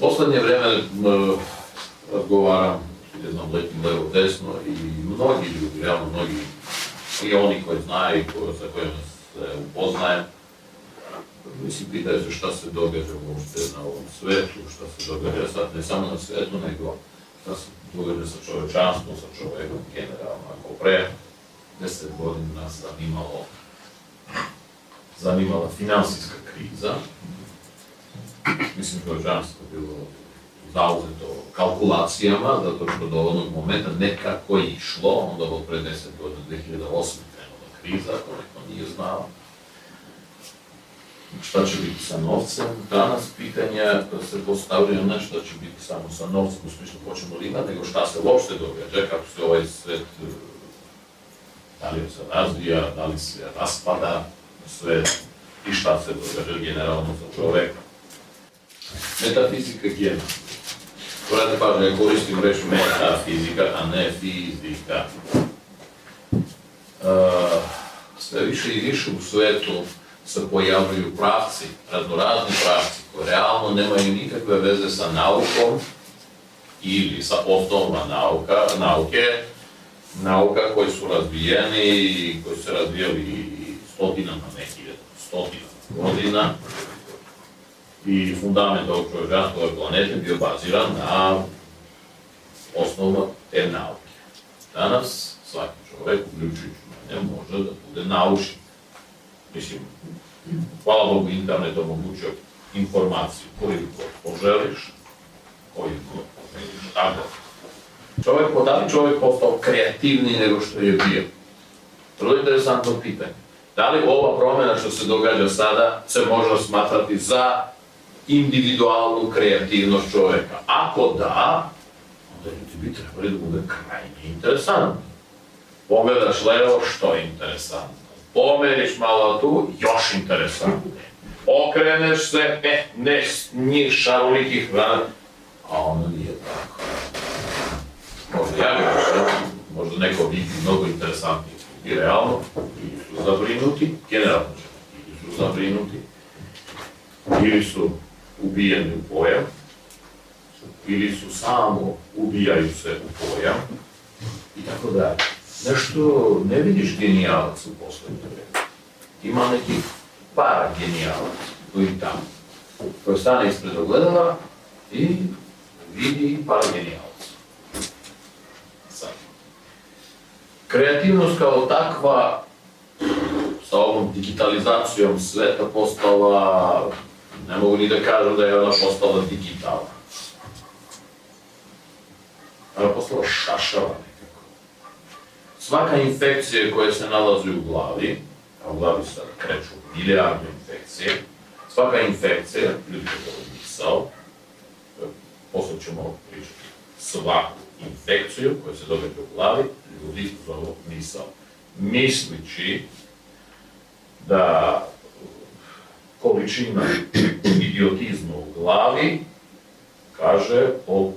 Poslednje vreme razgovaram, znam, letim levo desno i mnogi ljudi, realno mnogi, i oni koji znaju i sa kojima se upoznajem, mislim, pitaju se šta se događa uopšte na ovom svetu, šta se događa sad ne samo na svetu, nego šta se događa sa čovečanstvom, sa čovekom generalno. Ako pre 10 godina nas zanimala finansijska kriza, mislim, čovečanstvo je bilo zauzeto kalkulacijama, zato što do onog momenta nekako je išlo, onda od pre 10 godina, 2008. krenula kriza, ako neko nije znao. Šta će biti sa novcem? Danas pitanja se postavljaju ne šta će biti samo sa novcem, u smislu hoćemo li imati, nego šta se uopšte događa, kako se ovaj svet, da li se razvija, da li se raspada svet i šta se događa generalno za čoveka. Metafizika gena. Morate pažnje, ja koristim reč metafizika, a ne fizika. Sve više i više u svetu se pojavljuju pravci, raznorazni pravci, koji realno nemaju nikakve veze sa naukom ili sa osnovama nauka koji su razvijeni i koji su se razvijali stotinama godina. I fundament ovog čovečanstva ove planete bio baziran na osnovama te nauke. Danas svaki čovek, uključujući mene, može da bude naučnik. Mislim, hvala Bogu, internet omogućio informaciju koju god poželiš, tako. Da li čovek postao kreativniji nego što je bio? Vrlo interesantno pitanje. Da li ova promjena što se događa sada se može smatrati za individualnu kreativnost čoveka? Ako da, onda ljudi bi trebali da bude krajnje interesantno. Pogledaš levo, što je interesantno? Pomeriš malo tu, još interesantnije. Okreneš se, njih šarolikih vrana, a ono nije tako. Možda ja gledam, možda neko vidi mnogo interesantnije. I realno, ili su zabrinuti, generalno ili su zabrinuti, ili su ubijeni u pojam, ili su samo ubijaju se u pojam, i tako dalje. Nešto ne vidiš genijalac u poslednje vreme. Ima nekih para genijalaca tu i tamo, koji stane ispred ogledala i vidi para genijalaca. Kreativnost kao takva, sa ovom digitalizacijom sveta postala, ne mogu ni da kažem da je ona postala digitalna. Ona je postala šašava nekako. Svaka infekcija koja se nalazi u glavi, a u glavi se kreću milijarde infekcije, svaka infekcija, ljudi je misao, posle ćemo pričati, svaku infekciju koja se događa u glavi, ljudi zovu misao. Mislići da količina idiotizma u glavi kaže o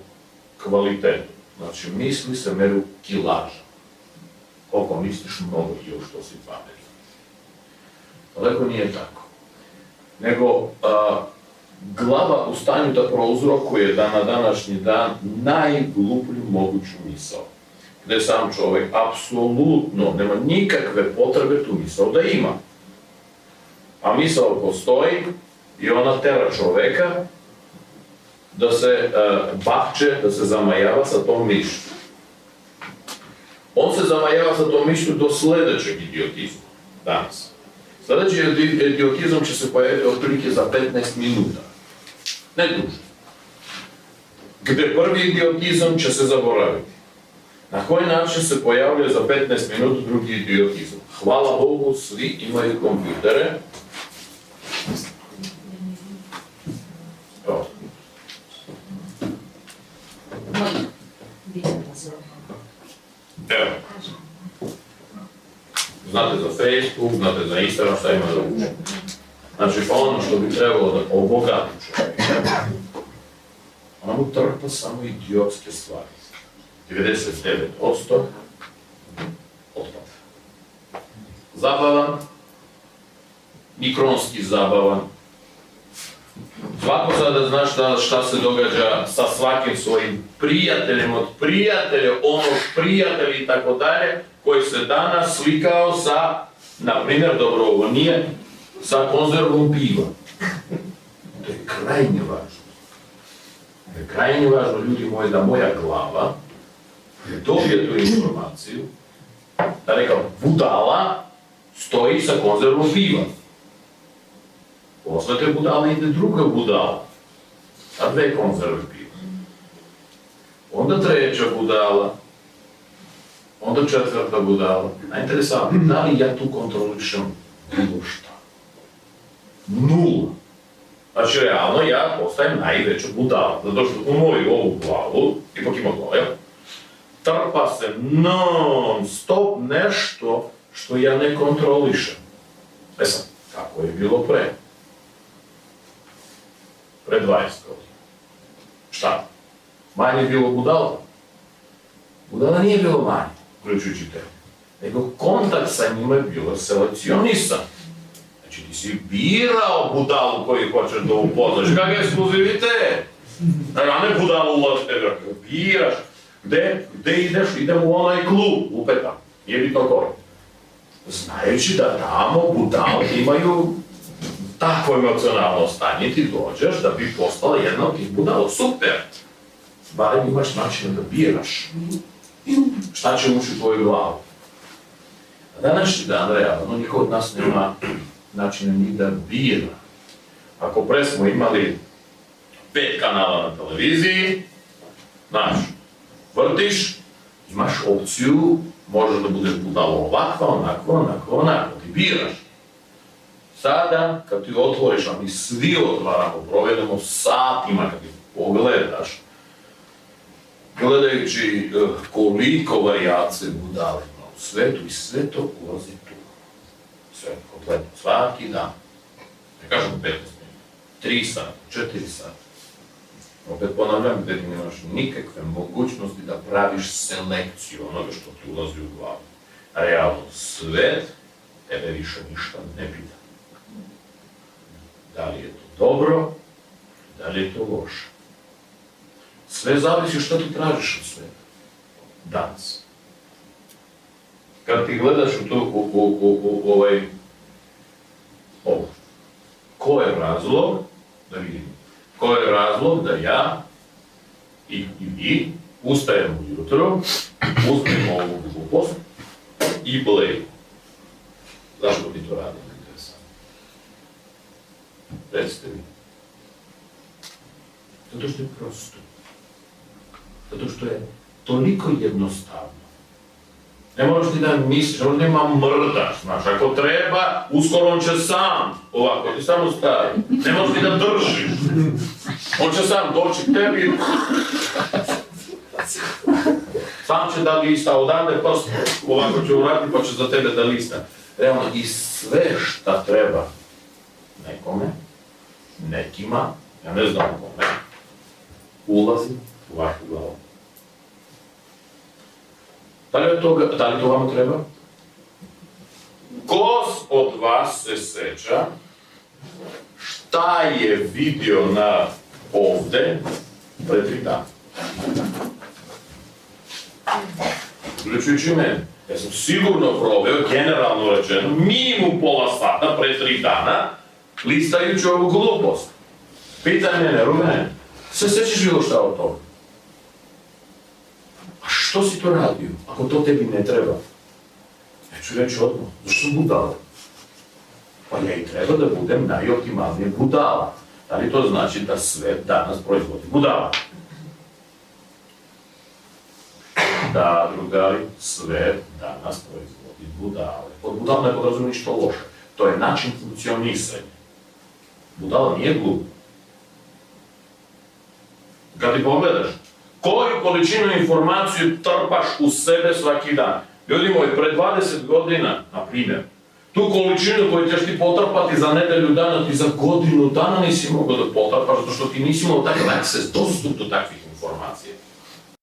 kvalitetu. Znači, misli se meru kilaža. Koliko misliš, mnogo je što si pametan. Daleko nije tako. Nego, glava u stanju da prouzrokuje da na današnji dan najgluplju moguću misao. Gde sam čovek apsolutno nema nikakve potrebe tu misao da ima. A misao postoji i ona tera čoveka da se bakće, da se zamajava sa tom mišlju. On se zamajava sa tom mišlju do sledećeg idiotizma danas. Sledeći idiotizam će se pojaviti otprilike za 15 minuta. Ne duže. Gde prvi idiotizam će se zaboraviti. Na koji način se pojavljuje za 15 minuta drugi idiotizam? Hvala Bogu, svi imaju kompjutere. Evo. Znate za Facebook, znate za Instagram, šta ima da uče. Znači, ono što bi trebalo da obogati čovjeka, ona mu trpa samo idiotske stvari. 99% otpada. Zabavan, mikronski zabavan, Svako sada zna šta se događa sa svakim svojim prijateljem, od prijatelja, onog prijatelja i tako dalje, koji se danas slikao sa, na primjer, dobro ovo nije, sa konzervom piva. To je krajnje važno. To je krajnje važno, ljudi moji, da moja glava dobije tu informaciju, da neka budala stoji sa konzervom piva. Posle te budale ide druga budala, sa 2 konzerve piva. Onda 3. budala, onda 4. budala. Najinteresantno, da li ja tu kontrolišem bilo šta? 0. Znači, realno, ja postajem najveća budala, zato što u moju ovu glavu, ipak ima glava, trpa se non stop nešto što ja ne kontrolišem. E sad, kako je bilo pre 20 godina? Šta? Manje je bilo budala? Budala nije bilo manje, uključujući tebe. Nego kontakt sa njima je bilo selekcionisan. Znači ti si birao budalu koju hoćeš da upoznaš. Kak je ekskluzivitet? A ne budalu ulazi tebe, biraš. Gde ideš? Idem u onaj klub, upetam. Nije bitno koji. Znajući da tamo budale imaju takvo emocionalno stanje, ti dođeš da bi postala jedna od tih budala. Super! Barem imaš način da biraš. Šta će ući u tvoju glavu? A današnji dan, realno, niko od nas nema načina ni da bira. Ako pre smo imali 5 kanala na televiziji, znaš, vrtiš, imaš opciju, možeš da budeš budala ovakva, onako, ti biraš. Sada, kad ti otvoriš, a mi svi otvaramo, provedemo satima kad ti pogledaš, gledajući koliko varijacije budale ima u svetu i sve to ulazi tu. Sve kompletno, svaki dan. Ne kažem 15 minuta, 3 sata, 4 sata. Opet ponavljam, gdje ti nemaš nikakve mogućnosti da praviš selekciju onoga što ti ulazi u glavu. Realno, svet tebe više ništa ne pita. Da li je to dobro, da li je to loše. Sve zavisi što ti tražiš od sveta. Danas. Kad ti gledaš ovo, ko je razlog, da vidim, ko je razlog da ja i vi ustajemo ujutro, uzmemo ovu glupost i bleju. Zašto bi to radili? Recite mi. Zato što je prosto. Zato što je toliko jednostavno. Ne moraš ti da misliš, ne moraš da ima mrdaš, znaš, ako treba, uskoro on će sam, ovako, ti samo stavi. Ne moraš ti da držiš. On će sam doći k tebi, sam će da lista, odande prst, ovako će uraditi pa će za tebe da lista. Realno, i sve šta treba nekome, nekima, ja ne znam kome, ulazi u vašu glavu. Da li to vama treba? Ko od vas se seća šta je vidio na ovde pre 3 dana? Uključujući mene. Ja sam sigurno proveo, generalno rečeno, minimum pola sata pre 3 dana, listajući ovu glupost. Pitaj mene, Rumene, se sećaš bilo šta od toga? A što si to radio, ako to tebi ne treba? Ja ću reći odmah, zašto sam budala? Pa ja i treba da budem najoptimalnije budala. Da li to znači da svet danas proizvodi budala? Da, drugari, svet danas proizvodi budale. Pod budala ne podrazumije ništa loše. To je način funkcionisanja. Budala nije glup. Kad ti pogledaš, koju količinu informaciju trpaš u sebe svaki dan? Ljudi moji, pre 20 godina, na primjer, tu količinu koju ćeš ti potrpati za nedelju dana, ti za godinu dana nisi mogao da potrpaš, zato što ti nisi imao takav akses, dostup do takvih informacija.